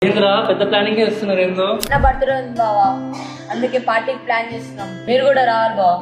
ఏంద్రా పెద్ద ప్లానింగ్ చేస్తున్నారు ఏందో. నా బర్త్డే ఉంది బావా, అందుకే పార్టీకి ప్లాన్ చేస్తున్నాం. మీరు కూడా రావాలి బావా.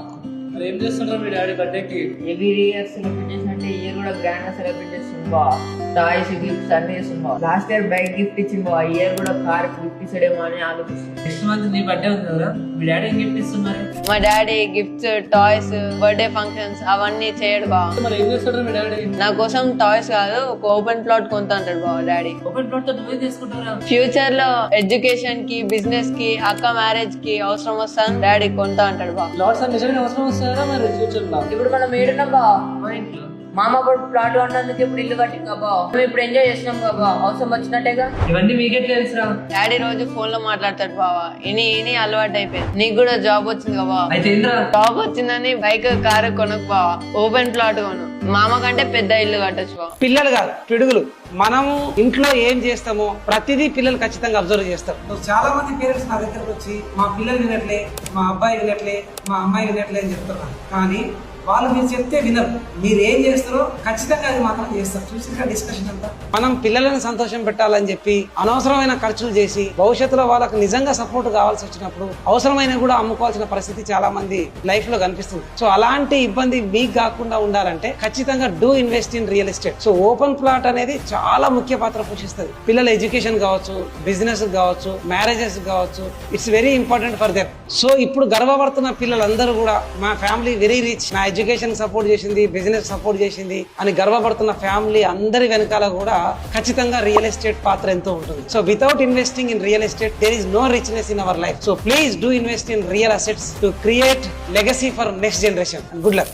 మరి ఏం చేస్తుంటారు మీ డాడీ బర్త్డేకి? ఎవ్రీ ఇయర్ సెలబ్రేట్ చేసినట్టే ఇయర్ కూడా గ్రాండ్ గా సెలబ్రేట్ చేస్తుంది బావా. టాయ్స్ గిఫ్ట్స్ అన్ని చేస్తుంది బావా. లాస్ట్ ఇయర్ బైక్ గిఫ్ట్ ఇచ్చింది బావా, ఇయర్ కూడా కార్ గిఫ్ట్ ఇచ్చాడేమో అని ఆలోచిస్తుంది. నెక్స్ట్ మంత్ నీ బర్త్డే ఉంది కదా, మీ డాడీ ఏం గిఫ్ట్ ఇస్తున్నారు? మా daddy gifts, toys, birthday functions అవన్నీ చేయడు బావ. మరి ఏం చేస్తాడు మీ డాడీ? నా కోసం టాయ్స్ కాదు, ఒక ఓపెన్ ప్లాట్ కొంటా అంటాడు బావ డాడీ. ఓపెన్ ప్లాట్ తో నువ్వే తీసుకుంటారా? ఫ్యూచర్ లో ఎడ్యుకేషన్ కి, బిజినెస్ కి, అక్క మ్యారేజ్ కి అవసరం వస్తాను డాడీ కొంటా అంటాడు బావ. ప్లాట్స్ అన్ని నిజంగా అవసరం వస్తారా మరి ఫ్యూచర్ లో? ఇప్పుడు మనం ఏడున్నాం బావా. మా ఇంట్లో మామ కూడా ప్లాట్ కొన్నందుకు ఇప్పుడు ఇల్లు కట్టిందా బావా. మేము ఇప్పుడు ఎంజాయ్ చేసినాం బావా, అవసరం వచ్చినట్టేగా. ఇవన్నీ మీకెట్ తెలుసురా? డాడీ రోజు ఫోన్ లో మాట్లాడతాడు బావ, ఇని అలవాటు అయిపోయింది. నీకు కూడా జాబ్ వచ్చింది కదా బావ. అయితే ఏంద్రా? జాబ్ వచ్చిందని బైక్, కారు కొనకు బావ, ఓపెన్ ప్లాట్ కొను. మామ కంటే పెద్ద ఇల్లు కట్టొచ్చు బావ. పిల్లలు కాదు పిడుగులు. మనము ఇంట్లో ఏం చేస్తామో ప్రతిదీ పిల్లలు ఖచ్చితంగా అబ్జర్వ్ చేస్తారు. చాలా మంది పేరెంట్స్ నా దగ్గరకు వచ్చి మా పిల్లలు వినట్లే, మా అబ్బాయి వినట్లే, మా అమ్మాయి వినట్లే అని చెప్తున్నారు. కానీ వాళ్ళు మీరు చెప్తే వినరు. మీరు ఏం చేస్తారో ఖచ్చితంగా అది మాత్రం చేస్తారు. చూసిన డిస్కషన్ అంతా మనం పిల్లలను సంతోషం పెట్టాలని చెప్పి అనవసరమైన ఖర్చులు చేసి భవిష్యత్తులో వాళ్ళకు నిజంగా సపోర్ట్ కావాల్సి వచ్చినప్పుడు అవసరమైన కూడా అమ్ముకోవాల్సిన పరిస్థితి చాలా మంది లైఫ్ లో కనిపిస్తుంది. సో అలాంటి ఇబ్బంది మీకు కాకుండా ఉండాలంటే ఖచ్చితంగా do invest in real estate. So open plot అనేది చాలా ముఖ్య పాత్ర పోషిస్తుంది. పిల్లల ఎడ్యుకేషన్ కావచ్చు, బిజినెస్ కావచ్చు, మ్యారేజెస్ కావచ్చు, it's very important for them. So ఇప్పుడు గర్వపడుతున్న పిల్లలందరూ కూడా మా ఫ్యామిలీ వెరీ రిచ్, నా ఎడ్యుకేషన్ సపోర్ట్ చేసింది, బిజినెస్ సపోర్ట్ చేసింది అని గర్వపడుతున్న ఫ్యామిలీ అందరి వెనకాల కూడా ఖచ్చితంగా రియల్ ఎస్టేట్ పాత్ర ఎంతో ఉంటుంది. So without investing in real estate there is no richness in our life. So please do invest in real assets to create legacy for next generation. Good luck.